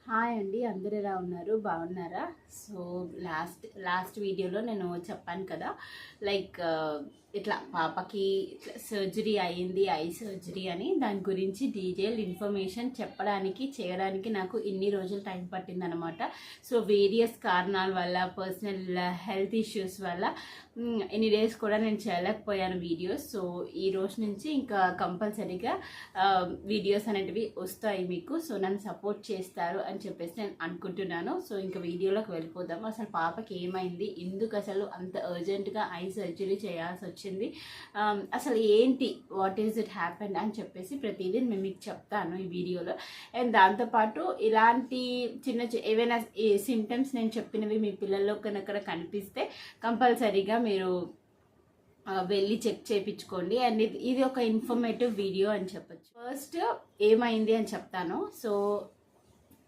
Hi అండి, అందరు ఎలా ఉన్నారు? బాగున్నారా? సో లాస్ట్ వీడియోలో నేను చెప్పాను కదా, లైక్ ఇట్లా పాపకి ఇట్లా సర్జరీ అయ్యింది, ఐ సర్జరీ అని. దాని గురించి డీటెయిల్ ఇన్ఫర్మేషన్ చేయడానికి నాకు ఇన్ని రోజులు టైం పట్టిందనమాట. సో వేరియస్ కారణాల వల్ల, పర్సనల్ హెల్త్ ఇష్యూస్ వల్ల ఎన్ని డేస్ కూడా నేను చేయలేకపోయాను వీడియోస్. సో ఈ రోజు నుంచి ఇంకా కంపల్సరీగా వీడియోస్ అనేటివి వస్తాయి మీకు. సో నన్ను సపోర్ట్ చేస్తారు అని చెప్పేసి నేను అనుకుంటున్నాను. సో ఇంకా వీడియోలోకి వెళ్ళిపోదాము. అసలు పాపకి ఏమైంది, ఎందుకు అసలు అంత అర్జెంటుగా ఐ సర్జరీ చేయాల్సి వచ్చింది, అసలు ఏంటి, వాట్ ఈజ్ ఇట్ హ్యాపెండ్ అని చెప్పేసి ప్రతిదీ నేను మీకు చెప్తాను ఈ వీడియోలో. అండ్ దాంతోపాటు ఇలాంటి ఏవైనా సిమ్టమ్స్ నేను చెప్పినవి మీ పిల్లల్లో కనుక కనిపిస్తే కంపల్సరీగా మీరు వెళ్ళి చెక్ చేయించుకోండి. అండ్ ఇది ఒక ఇన్ఫర్మేటివ్ వీడియో అని చెప్పచ్చు. ఫస్ట్ ఏమైంది అని చెప్తాను. సో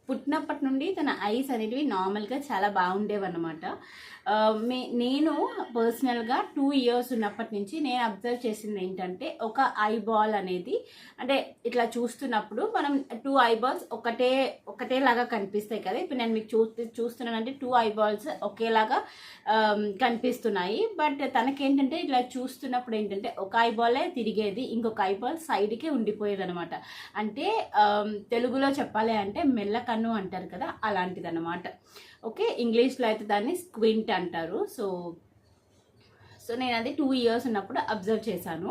పుట్టినప్పటి నుండి తన ఐస్ అనేటివి నార్మల్గా చాలా బాగుండేవన్నమాట. నేను పర్సనల్గా 2 years ఉన్నప్పటి నుంచి నేను అబ్జర్వ్ చేసింది ఏంటంటే, ఒక ఐబాల్ అనేది అంటే ఇట్లా చూస్తున్నప్పుడు మనం 2 eyeballs ఒకటేలాగా కనిపిస్తాయి కదా. ఇప్పుడు నేను మీకు చూస్తున్నానంటే 2 eyeballs ఒకేలాగా కనిపిస్తున్నాయి. బట్ తనకేంటంటే ఇట్లా చూస్తున్నప్పుడు ఏంటంటే ఒక ఐబాలే తిరిగేది, ఇంకొక ఐబాల్ సైడ్కే ఉండిపోయేది అనమాట. అంటే తెలుగులో చెప్పాలి అంటే మెల్ల కన్ను అంటారు కదా, అలాంటిది అనమాట. ఓకే, ఇంగ్లీష్లో అయితే దాన్ని స్క్వింట్ అంటారు. సో నేను అది 2 years ఉన్నప్పుడు అబ్జర్వ్ చేశాను.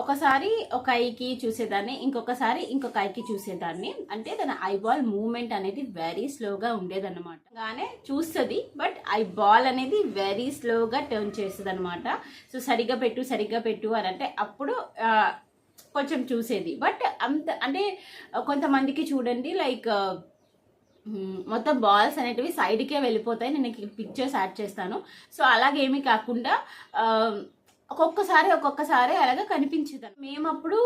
ఒకసారి ఒక ఐకి చూసేదాన్ని, ఇంకొక ఐకి చూసేదాన్ని. అంటే తన ఐబాల్ మూవ్మెంట్ అనేది వెరీ స్లోగా ఉండేదన్నమాట. గానే చూస్తుంది, బట్ ఐబాల్ అనేది వెరీ స్లోగా టర్న్ చేస్తుంది అనమాట. సో సరిగ్గా పెట్టు అని అంటే అప్పుడు కొంచెం చూసేది. బట్ అంత అంటే కొంతమందికి చూడండి, లైక్ మొత్తం బాల్స్ అనేటివి సైడ్కే వెళ్ళిపోతాయి. నేను పిక్చర్స్ యాడ్ చేస్తాను. సో అలాగేమీ కాకుండా ఒక్కొక్కసారి అలాగా కనిపించేది. మేము అప్పుడు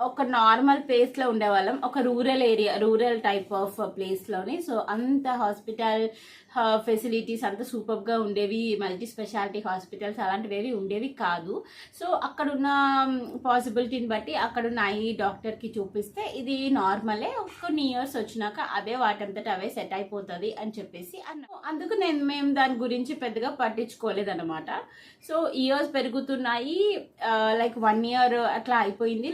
ఒక నార్మల్ ప్లేస్లో ఉండేవాళ్ళం, ఒక రూరల్ టైప్ ఆఫ్ ప్లేస్లోని. సో అంత హాస్పిటల్ ఫెసిలిటీస్ అంత సూపర్గా ఉండేవి, మల్టీ స్పెషాలిటీ హాస్పిటల్స్ అలాంటివి ఉండేవి కాదు. సో అక్కడున్న పాసిబిలిటీని బట్టి అక్కడున్న ఐ డాక్టర్కి చూపిస్తే ఇది నార్మలే, కొన్ని ఇయర్స్ వచ్చినాక అదే వాటంతట అవే సెట్ అయిపోతుంది అని చెప్పేసి అన్నాం. అందుకు మేము దాని గురించి పెద్దగా పట్టించుకోలేదన్నమాట. సో ఇయర్స్ పెరుగుతున్నాయి, లైక్ 1 year అట్లా అయిపోయింది.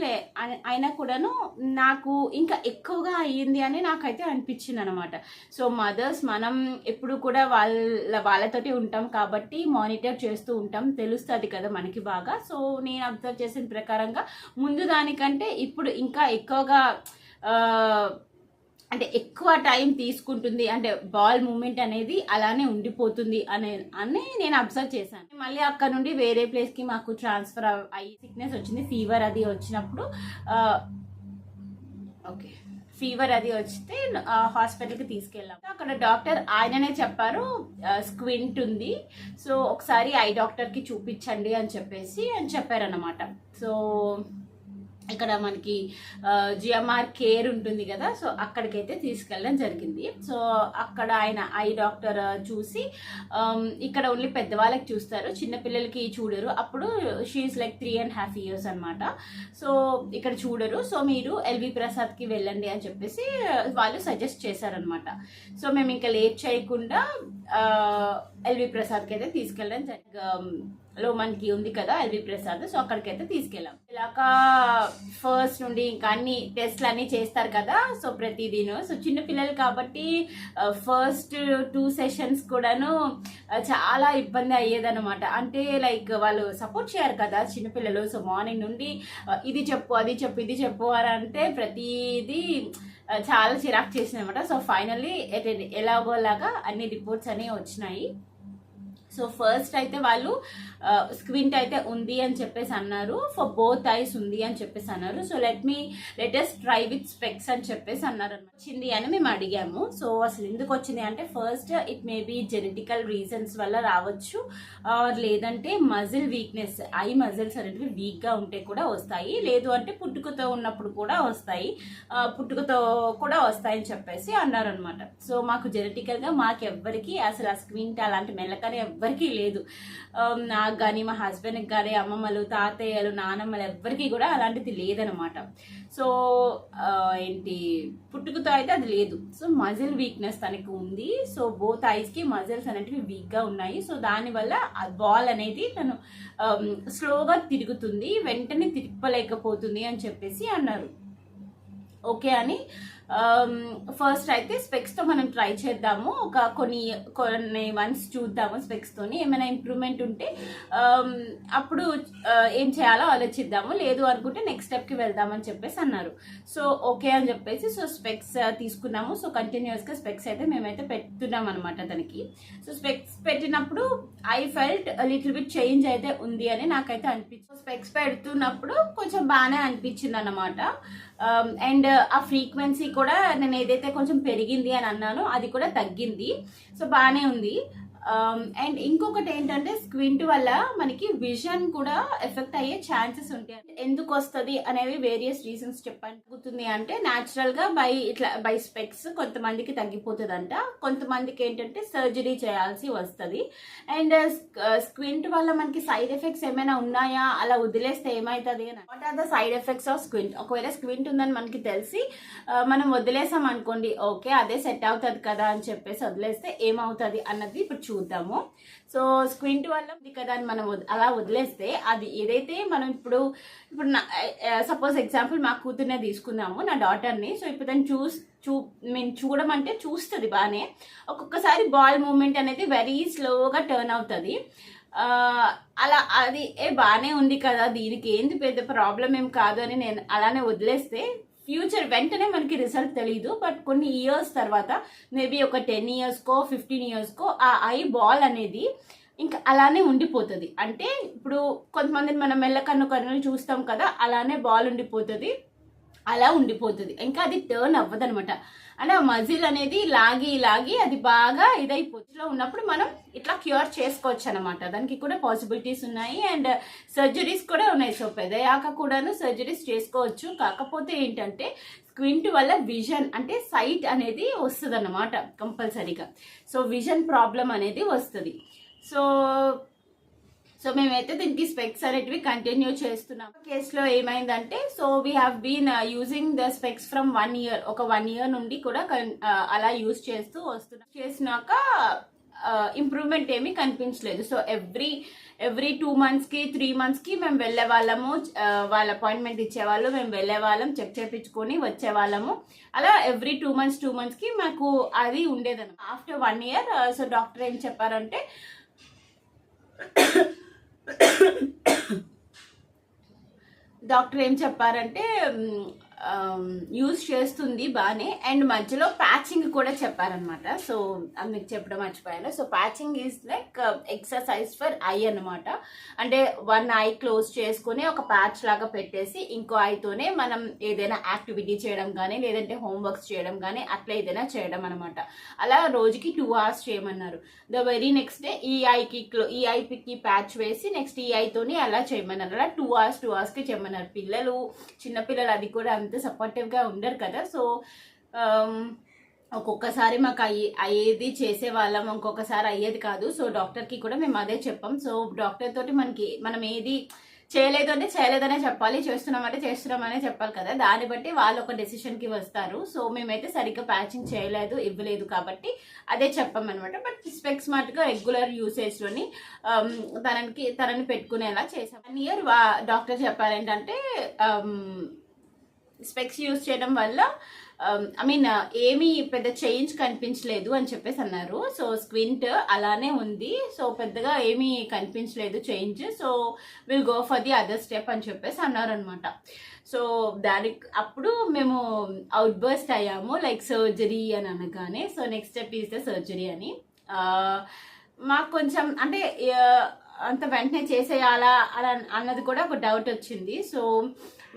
అయినా కూడాను నాకు ఇంకా ఎక్కువగా అయ్యింది అని నాకైతే అనిపించింది అనమాట. సో మదర్స్ మనం ఎప్పుడు కూడా వాళ్ళతోటి ఉంటాం కాబట్టి మానిటర్ చేస్తూ ఉంటాం, తెలుస్తుంది కదా మనకి బాగా. సో నేను అబ్జర్వ్ చేసిన ప్రకారంగా ముందు దానికంటే ఇప్పుడు ఇంకా ఎక్కువగా అంటే ఎక్కువ టైం తీసుకుంటుంది, అంటే బాల్ మూమెంట్ అనేది అలానే ఉండిపోతుంది అని నేను అబ్జర్వ్ చేశాను. మళ్ళీ అక్కడ నుండి వేరే ప్లేస్కి మాకు ట్రాన్స్ఫర్ అయ్యి సిక్నెస్ వచ్చింది, ఫీవర్ అది వచ్చినప్పుడు ఫీవర్ అది వస్తే హాస్పిటల్కి తీసుకెళ్ళాం. అక్కడ డాక్టర్ ఆయననే చెప్పారు స్క్వింట్ ఉంది, సో ఒకసారి ఐ డాక్టర్కి చూపించండి అని చెప్పారన్నమాట. సో ఇక్కడ మనకి జిఎంఆర్ కేర్ ఉంటుంది కదా, సో అక్కడికైతే తీసుకెళ్ళడం జరిగింది. సో అక్కడ ఆయన ఐ డాక్టర్ చూసి, ఇక్కడ ఓన్లీ పెద్దవాళ్ళకి చూస్తారు, చిన్నపిల్లలకి చూడరు. అప్పుడు షీఈస్ లైక్ 3.5 years అనమాట. సో ఇక్కడ చూడరు, సో మీరు ఎల్వి ప్రసాద్కి వెళ్ళండి అని చెప్పేసి వాళ్ళు సజెస్ట్ చేశారనమాట. సో మేము ఇంకా లేట్ చేయకుండా ఎల్వి ప్రసాద్కి అయితే తీసుకెళ్ళడం లో మనకి ఉంది కదా ఎల్వి ప్రసాద్, సో అక్కడికైతే తీసుకెళ్ళాం. ఇలాగ ఫస్ట్ నుండి ఇంకా అన్ని టెస్ట్లు అన్ని చేస్తారు కదా, సో ప్రతిదీను. సో చిన్నపిల్లలు కాబట్టి ఫస్ట్ 2 sessions కూడాను చాలా ఇబ్బంది అయ్యేదన్నమాట. అంటే లైక్ వాళ్ళు సపోర్ట్ చేయరు కదా చిన్నపిల్లలు. సో మార్నింగ్ నుండి ఇది చెప్పు అది చెప్పు ఇది చెప్పు అని అంటే ప్రతిదీ చాలా చిరాకు చేసింది అనమాట. సో ఫైనల్లీ ఎలాగోలాగా అన్ని రిపోర్ట్స్ అనేవి వచ్చినాయి. సో ఫస్ట్ అయితే వాళ్ళు స్క్వింట్ అయితే ఉంది అని చెప్పేసి అన్నారు, ఫర్ బోత్ ఐస్ ఉంది అని చెప్పేసి అన్నారు. So let us try with specs అని చెప్పేసి అన్నారు. వచ్చింది అని మేము అడిగాము. సో అసలు ఎందుకు వచ్చింది అంటే, first it may be genetical reasons వల్ల రావచ్చు, లేదంటే మజిల్ వీక్నెస్, ఐ మజిల్స్ అనేవి వీక్గా ఉంటే కూడా వస్తాయి, లేదు అంటే పుట్టుకతో ఉన్నప్పుడు కూడా వస్తాయి, అని చెప్పేసి అన్నారు అనమాట. సో మాకు జెనెటికల్గా మాకెవ్వరికి అసలు ఆ స్క్వింట్ అలాంటి మెల్లకనే ఎవ్వరికీ లేదు. నాకు కానీ మా హస్బెండ్కి కానీ అమ్మమ్మలు తాతయ్యలు నానమ్మలు ఎవ్వరికీ కూడా అలాంటిది లేదనమాట. సో ఏంటి పుట్టుకతో అయితే అది లేదు. సో మజిల్ వీక్నెస్ తనకు ఉంది. సో బోత్ ఐస్కి మజిల్స్ అనేటివి వీక్గా ఉన్నాయి. సో దానివల్ల ఆ బాల్ అనేది తను స్లోగా తిరుగుతుంది, వెంటనే తిప్పలేకపోతుంది అని చెప్పేసి అన్నారు. ఓకే అని ఫస్ట్ అయితే స్పెక్స్తో మనం ట్రై చేద్దాము, కొన్ని మంత్స్ చూద్దాము, స్పెక్స్తోని ఏమైనా ఇంప్రూవ్మెంట్ ఉంటే అప్పుడు ఏం చేయాలో ఆలోచిద్దాము, లేదు అనుకుంటే నెక్స్ట్ స్టెప్కి వెళ్దామని చెప్పేసి అన్నారు. సో ఓకే అని చెప్పేసి సో స్పెక్స్ తీసుకున్నాము. సో కంటిన్యూస్గా స్పెక్స్ అయితే మేమైతే పెడుతున్నాం అనమాట తనకి. సో స్పెక్స్ పెట్టినప్పుడు I felt little bit change అయితే ఉంది అని నాకైతే అనిపించింది. స్పెక్స్ పెడుతున్నప్పుడు కొంచెం బాగానే అనిపించింది అన్నమాట. అండ్ ఆ ఫ్రీక్వెన్సీ కూడా నేను ఏదైతే కొంచెం పెరిగింది అని అన్నానో అది కూడా తగ్గింది. సో బాగానే ఉంది. అండ్ ఇంకొకటి ఏంటంటే స్క్వింట్ వల్ల మనకి విజన్ కూడా ఎఫెక్ట్ అయ్యే ఛాన్సెస్ ఉంటాయి. ఎందుకు వస్తుంది అనేవి వేరియస్ రీజన్స్ చెప్పాలి. అంటే న్యాచురల్ గా బై స్పెక్స్ కొంతమందికి తగ్గిపోతుందంట, కొంతమందికి ఏంటంటే సర్జరీ చేయాల్సి వస్తుంది. అండ్ స్క్వింట్ వల్ల మనకి సైడ్ ఎఫెక్ట్స్ ఏమైనా ఉన్నాయా, అలా వదిలేస్తే ఏమవుతుంది అని. What are the side effects of squint? ఒకవేళ స్క్వింట్ ఉందని మనకి తెలిసి మనం వదిలేసాం అనుకోండి, ఓకే అదే సెట్ అవుతుంది కదా అని చెప్పేసి వదిలేస్తే ఏమవుతుంది అన్నది ఇప్పుడు చూద్దాము. సో స్క్వింట్ వల్ల ఉంది కదా అని మనం అలా వదిలేస్తే అది ఏదైతే మనం ఇప్పుడు సపోజ్ ఎగ్జాంపుల్ మా కూతుర్నే తీసుకున్నాము, నా డాటర్ని. సో ఇప్పుడు దాన్ని మేము చూడమంటే చూస్తుంది బాగానే, ఒక్కొక్కసారి బాల్ మూమెంట్ అనేది వెరీ స్లోగా టర్న్ అవుతుంది. అలా అది బాగానే ఉంది కదా, దీనికి ఏంది పెద్ద ప్రాబ్లం ఏం కాదు అని నేను అలానే వదిలేస్తే ఫ్యూచర్ వెంటనే మనకి రిజల్ట్ తెలియదు. బట్ కొన్ని ఇయర్స్ తర్వాత మేబీ ఒక 10 yearsకో 15 yearsకో ఆ ఐ బాల్ అనేది ఇంకా అలానే ఉండిపోతుంది. అంటే ఇప్పుడు కొంతమందిని మనం కన్నులు చూస్తాం కదా, అలానే బాల్ ఉండిపోతుంది, అలా ఉండిపోతుంది, ఇంకా అది టర్న్ అవ్వదు అనమాట. అంటే ఆ మజిల్ అనేది లాగి అది బాగా ఇదైపోతుందిలో ఉన్నప్పుడు మనం ఇట్లా క్యూర్ చేసుకోవచ్చు అనమాట. దానికి కూడా పాసిబిలిటీస్ ఉన్నాయి అండ్ సర్జరీస్ కూడా ఉన్నాయి. సో పెద్దయాక కూడాను సర్జరీస్ చేసుకోవచ్చు. కాకపోతే ఏంటంటే స్క్వింట్ వల్ల విజన్ అంటే సైట్ అనేది వస్తుంది అన్నమాట కంపల్సరీగా. సో విజన్ ప్రాబ్లం అనేది వస్తుంది. సో మేమైతే దీనికి స్పెక్స్ అనేటివి కంటిన్యూ చేస్తున్నాం. కేసులో ఏమైందంటే so we have been using the specs from 1 year, ఒక 1 year నుండి కూడా అలా యూజ్ చేస్తూ వస్తున్నాం. చేసినాక ఇంప్రూవ్మెంట్ ఏమీ కనిపించలేదు. సో ఎవ్రీ 2 monthsకి 3 monthsకి మేము వెళ్ళే వాళ్ళము, వాళ్ళ అపాయింట్మెంట్ ఇచ్చేవాళ్ళు, మేము వెళ్ళే వాళ్ళం, చెక్ చేయించుకొని వచ్చేవాళ్ళము. అలా ఎవ్రీ 2 monthsకి మాకు అది ఉండేదన్నమాట. ఆఫ్టర్ 1 year సో డాక్టర్ ఏం చెప్పారంటే యూజ్ చేస్తుంది బాగానే అండ్ మధ్యలో ప్యాచింగ్ కూడా చెప్పారనమాట. సో మీకు చెప్పడం మర్చిపోయాను. So patching is like exercise for I అనమాట. అంటే 1 eye క్లోజ్ చేసుకుని ఒక ప్యాచ్ లాగా పెట్టేసి ఇంకో ఐతోనే మనం ఏదైనా యాక్టివిటీ చేయడం కానీ లేదంటే హోంవర్క్స్ చేయడం కానీ అట్లా ఏదైనా చేయడం అనమాట. అలా రోజుకి 2 hours చేయమన్నారు. ద వెరీ నెక్స్ట్ డే ఈ ఐకి ప్యాచ్ వేసి నెక్స్ట్ ఈ ఐతోని అలా చేయమన్నారు. అలా 2 hours చేయమన్నారు. చిన్నపిల్లలు అది కూడా సపోర్టివ్గా ఉండరు కదా. సో ఒక్కొక్కసారి మాకు అయ్యేది చేసేవాళ్ళం, ఇంకొకసారి అయ్యేది కాదు. సో డాక్టర్కి కూడా మేము అదే చెప్పాం. సో డాక్టర్ తోటి మనం ఏది చేయలేదు అంటే చేయలేదనే చెప్పాలి, చేస్తున్నామనే చెప్పాలి కదా. దాన్ని బట్టి వాళ్ళు ఒక డెసిషన్కి వస్తారు. సో మేమైతే సరిగ్గా ప్యాచింగ్ ఇవ్వలేదు కాబట్టి అదే చెప్పామన్నమాట. బట్ స్పెక్స్ మటుగా రెగ్యులర్ యూసేజ్లోని తనని పెట్టుకునేలా చేసాం. 1 year డాక్టర్ చెప్పారు ఏంటంటే స్పెక్స్ యూజ్ చేయడం వల్ల ఏమీ పెద్ద చేంజ్ కనిపించలేదు అని చెప్పేసి అన్నారు. సో స్క్వింట్ అలానే ఉంది, సో పెద్దగా ఏమీ కనిపించలేదు change. So will go for the other step అని చెప్పేసి అన్నారు అనమాట. సో అప్పుడు మేము అవుట్ బర్స్ట్ అయ్యాము, లైక్ సర్జరీ అని అనగానే. So next step is the surgery అని మాకు కొంచెం అంటే అంత వెంటనే చేసేయాలా అన్నది కూడా ఒక డౌట్ వచ్చింది. సో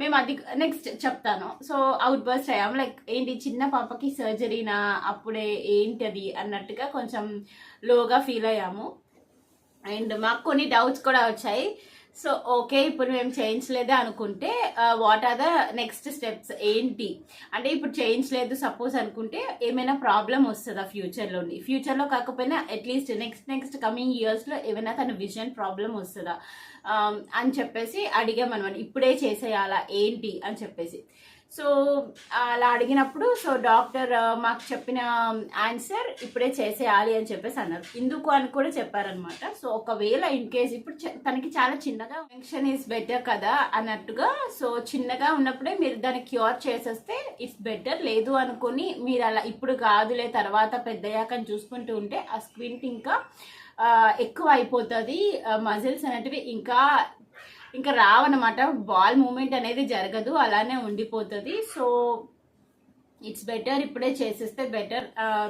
మేము అది నెక్స్ట్ చెప్తాను. సో అవుట్ బర్స్ట్ అయ్యాము, లైక్ ఏంటి చిన్న పాపకి సర్జరీనా, అప్పుడే ఏంటది అన్నట్టుగా కొంచెం లోగా ఫీల్ అయ్యాము. అండ్ మాకు కొన్ని డౌట్స్ కూడా వచ్చాయి. సో ఓకే, ఇప్పుడు మేము చేయించలేదే అనుకుంటే what are the next steps ఏంటి అంటే, ఇప్పుడు చేయించలేదు సపోజ్ అనుకుంటే ఏమైనా ప్రాబ్లం వస్తుందా ఫ్యూచర్లో కాకపోయినా అట్లీస్ట్ నెక్స్ట్ కమింగ్ ఇయర్స్లో ఏమైనా తన విజన్ ప్రాబ్లం వస్తుందా అని చెప్పేసి అడిగామన్నమాట. ఇప్పుడే చేసేయాలా ఏంటి అని చెప్పేసి. సో అలా అడిగినప్పుడు సో డాక్టర్ మాకు చెప్పిన ఆన్సర్ ఇప్పుడే చేసేయాలి అని చెప్పేసి అన్నారు. ఎందుకు అని కూడా చెప్పారనమాట. సో ఒకవేళ ఇన్ కేస్ ఇప్పుడు తనకి చాలా చిన్నగా ఫంక్షన్ ఈజ్ బెటర్ కదా అన్నట్టుగా, సో చిన్నగా ఉన్నప్పుడే మీరు దాన్ని క్యూర్ చేసేస్తే ఇట్స్ బెటర్. లేదు అనుకుని మీరు అలా ఇప్పుడు కాదులే తర్వాత పెద్దయ్యాక చూసుకుంటూ ఉంటే ఆ స్క్వింట్ ఇంకా ఎక్కువ అయిపోతుంది, మజిల్స్ అనేటివి ఇంకా రావన్నమాట. బాల్ మూమెంట్ అనేది జరగదు, అలానే ఉండిపోతుంది. సో ఇట్స్ బెటర్ ఇప్పుడే చేసేస్తే బెటర్.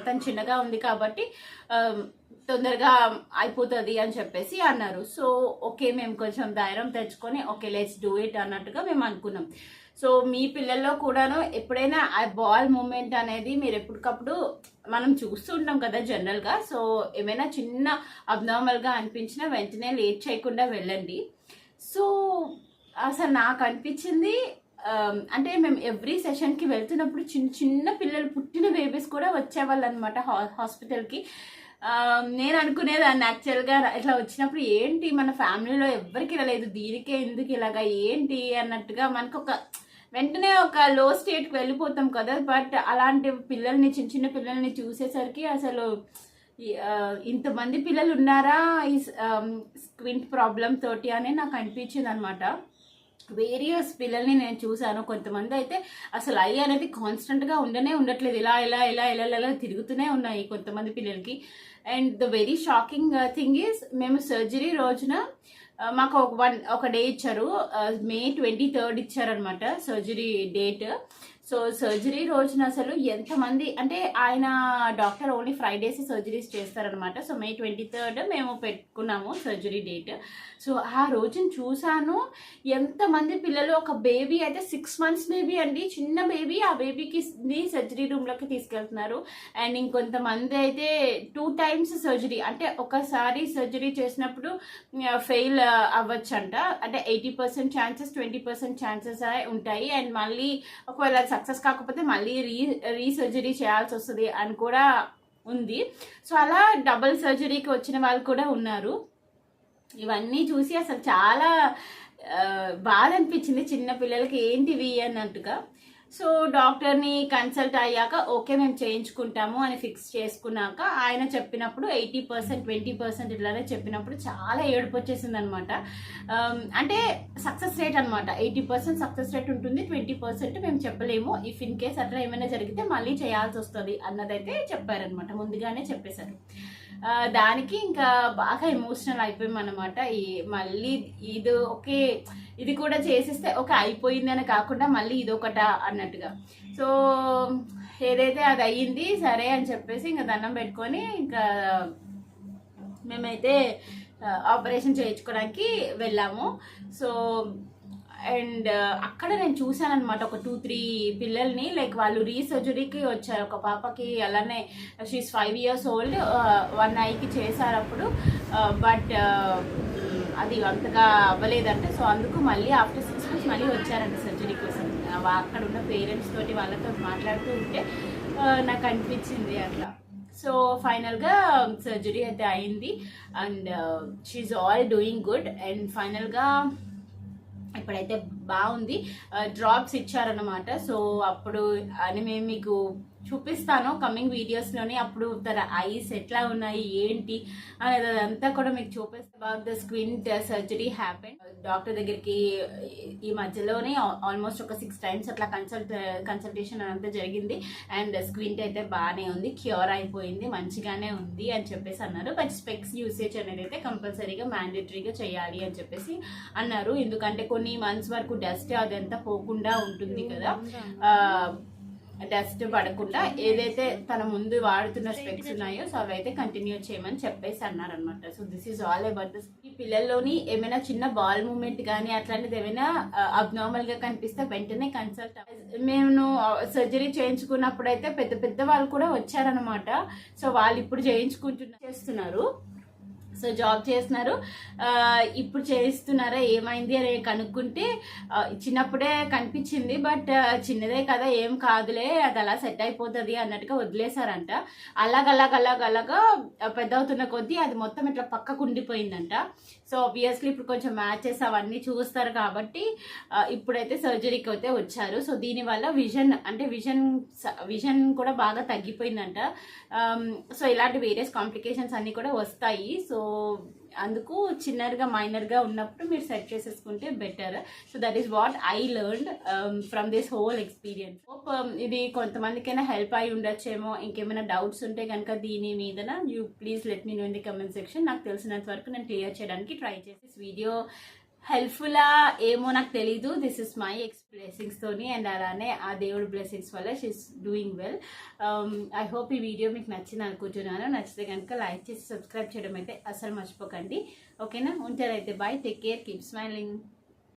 తను చిన్నగా ఉంది కాబట్టి తొందరగా అయిపోతుంది అని చెప్పేసి అన్నారు. సో ఓకే, మేము కొంచెం ధైర్యం తెచ్చుకొని ఓకే లెట్స్ డూ ఇట్ అన్నట్టుగా మేము అనుకున్నాం. సో మీ పిల్లల్లో కూడాను ఎప్పుడైనా ఆ బాల్ మూమెంట్ అనేది మీరు ఎప్పటికప్పుడు మనం చూస్తుంటాం కదా జనరల్గా. సో ఏమైనా చిన్న అబ్నార్మల్గా అనిపించినా వెంటనే లేట్ చేయకుండా వెళ్ళండి. సో అసలు నాకు అనిపించింది అంటే మేము ఎవ్రీ సెషన్కి వెళ్తున్నప్పుడు చిన్న పిల్లలు పుట్టిన బేబీస్ కూడా వచ్చేవాళ్ళు అనమాట హాస్పిటల్కి. నేను అనుకునేదాన్ని యాక్చువల్గా ఇట్లా వచ్చినప్పుడు ఏంటి మన ఫ్యామిలీలో ఎవ్వరికి రాలేదు, దీనికే ఎందుకు ఇలాగా ఏంటి అన్నట్టుగా మనకు వెంటనే ఒక లో స్టేట్కి వెళ్ళిపోతాం కదా. బట్ అలాంటి పిల్లల్ని చిన్న పిల్లల్ని చూసేసరికి అసలు ఇంతమంది పిల్లలు ఉన్నారా ఈ స్క్వింట్ ప్రాబ్లం తోటి అని నాకు అనిపించింది అనమాట. వేరియస్ పిల్లల్ని నేను చూశాను. కొంతమంది అయితే అసలు ఐ అనేది కాన్స్టెంట్గా ఉండట్లేదు, ఇలా తిరుగుతూనే ఉన్నాయి కొంతమంది పిల్లలకి. And the very shocking thing is మేము సర్జరీ రోజున మాకు ఒక డే ఇచ్చారు, May 23rd ఇచ్చారనమాట సర్జరీ డేట్. సో సర్జరీ రోజున అసలు ఎంతమంది అంటే ఆయన డాక్టర్ ఓన్లీ ఫ్రైడేస్ సర్జరీస్ చేస్తారనమాట. సో May 23rd మేము పెట్టుకున్నాము సర్జరీ డేట్. సో ఆ రోజున చూసాను ఎంతమంది పిల్లలు. ఒక బేబీ అయితే 6 months బేబీ అండి, చిన్న బేబీ. ఆ బేబీకి సర్జరీ రూమ్లోకి తీసుకెళ్తున్నారు. అండ్ ఇంకొంతమంది అయితే 2 times సర్జరీ, అంటే ఒకసారి సర్జరీ చేసినప్పుడు ఫెయిల్ అవ్వచ్చంట. అంటే 80% ఛాన్సెస్ 20% ఛాన్సెస్ ఉంటాయి. అండ్ మళ్ళీ ఒకవేళ సక్సెస్ కాకపోతే మళ్ళీ రీసర్జరీ చేయాల్సి వస్తుంది అని కూడా ఉంది. సో అలా డబుల్ సర్జరీకి వచ్చిన వాళ్ళు కూడా ఉన్నారు. ఇవన్నీ చూసి అసలు చాలా బాధ అనిపించింది చిన్న పిల్లలకి ఏంటివి అన్నట్టుగా. సో డాక్టర్ని కన్సల్ట్ అయ్యాక ఓకే మేము చేయించుకుంటాము అని ఫిక్స్ చేసుకున్నాక ఆయన చెప్పినప్పుడు 80% 20% ఇట్లానే చెప్పినప్పుడు చాలా ఏడుపు వచ్చేసింది అనమాట. అంటే సక్సెస్ రేట్ అనమాట, 80% సక్సెస్ రేట్ ఉంటుంది, 20% మేము చెప్పలేము, ఇఫ్ ఇన్ కేస్ అట్లా ఏమైనా జరిగితే మళ్ళీ చేయాల్సి వస్తుంది అన్నదైతే చెప్పారనమాట, ముందుగానే చెప్పేశారు. దానికి ఇంకా బాగా ఎమోషనల్ అయిపోయాం అనమాట. మళ్ళీ ఇది కూడా చేసేస్తే ఓకే అయిపోయింది అని కాకుండా మళ్ళీ ఇదొకట అన్నట్టుగా. సో ఏదైతే అది అయ్యింది సరే అని చెప్పేసి ఇంకా దండం పెట్టుకొని ఇంకా మేమైతే ఆపరేషన్ చేయించుకోవడానికి వెళ్ళాము. సో అండ్ అక్కడ నేను చూసాను అనమాట ఒక 2-3 పిల్లల్ని, లైక్ వాళ్ళు రీసర్జరీకి వచ్చారు. ఒక పాపకి అలానే షీస్ 5 years old, 1 eyeకి చేశారు అప్పుడు. బట్ అది అంతగా అవ్వలేదంటే, సో అందుకు మళ్ళీ ఆఫ్టర్ 6 months మళ్ళీ వచ్చారంట సర్జరీ కోసం. అక్కడ ఉన్న పేరెంట్స్ తోటి వాళ్ళతో మాట్లాడుతూ ఉంటే నాకు అనిపించింది అట్లా. సో ఫైనల్గా సర్జరీ అయితే అయింది and she's all doing good. And ఫైనల్గా ఇప్పుడైతే బాగుంది. డ్రాప్స్ ఇచ్చారనమాట. సో అప్పుడు అని మేము మీకు చూపిస్తాను కమింగ్ వీడియోస్లోని. అప్పుడు తన ఐస్ ఎట్లా ఉన్నాయి ఏంటి అనేది అదంతా కూడా మీకు చూపిస్తాను. About the squint surgery happen. Doctor దగ్గరికి ఈ మధ్యలోనే ఆల్మోస్ట్ ఒక 6 times అట్లా కన్సల్టేషన్ అంతా జరిగింది. అండ్ స్క్వింట్ అయితే బాగానే ఉంది, క్యూర్ అయిపోయింది, మంచిగానే ఉంది అని చెప్పేసి అన్నారు. బట్ స్పెక్స్ యూసేజ్ అనేది అయితే కంపల్సరీగా మ్యాండేటరీగా చేయాలి అని చెప్పేసి అన్నారు. ఎందుకంటే కొన్ని మంత్స్ వరకు డస్ట్ అదంతా పోకుండా ఉంటుంది కదా, డస్ట్ పడకుండా ఏదైతే తన ముందు వాడుతున్న స్పెక్స్ ఉన్నాయో సో అవైతే కంటిన్యూ చేయమని చెప్పేసి అన్నారనమాట. So this is all about this. ఈ పిల్లల్లోని ఏమైనా చిన్న బాల్ మూమెంట్ కానీ అట్లాంటిది ఏమైనా అబ్నార్మల్ గా కనిపిస్తే వెంటనే కన్సల్ట్. మేము సర్జరీ చేయించుకున్నప్పుడు అయితే పెద్ద పెద్ద వాళ్ళు కూడా వచ్చారనమాట. సో వాళ్ళు ఇప్పుడు చేస్తున్నారు. సో జాబ్ చేస్తున్నారు. ఇప్పుడు చేస్తున్నారా ఏమైంది అని కనుక్కుంటే చిన్నప్పుడే కనిపించింది, బట్ చిన్నదే కదా ఏం కాదులే అది అలా సెట్ అయిపోతుంది అన్నట్టుగా వదిలేశారంట. అలాగలాగా పెద్ద అవుతున్న కొద్దీ అది మొత్తం ఇట్లా పక్కకు ఉండిపోయిందంట. సో ఆబ్వియస్లీ ఇప్పుడు కొంచెం మ్యాచెస్ అవన్నీ చూస్తారు కాబట్టి ఇప్పుడైతే సర్జరీకి అయితే వచ్చారు. సో దీనివల్ల విజన్ కూడా బాగా తగ్గిపోయిందంట. సో ఇలాంటి వేరియస్ కాంప్లికేషన్స్ అన్నీ కూడా వస్తాయి. సో అందుకు చిన్నగా మైనర్గా ఉన్నప్పుడు మీరు సెట్ చేసేసుకుంటే better. So that is what I learned from this whole experience. Hope ఇది కొంతమందికైనా హెల్ప్ అయి ఉండొచ్చేమో. ఇంకేమైనా డౌట్స్ ఉంటే కనుక దీని మీదన you please let me know in the comment section. నాకు తెలిసినంత వరకు నేను క్లియర్ చేయడానికి ట్రై చేసి వీడియో హెల్ప్ఫుల్లా ఏమో నాకు తెలీదు. దిస్ ఇస్ మై బ్లెస్సింగ్స్ తోని అండ్ అలానే ఆ దేవుడి బ్లెస్సింగ్స్ వల్ల she's doing well. I hope ఈ వీడియో మీకు నచ్చింది అనుకుంటున్నాను. నచ్చితే కనుక లైక్ చేసి సబ్స్క్రైబ్ చేయడం అయితే అసలు మర్చిపోకండి. ఓకేనా? ఉంటారైతే bye, take care, keep smiling.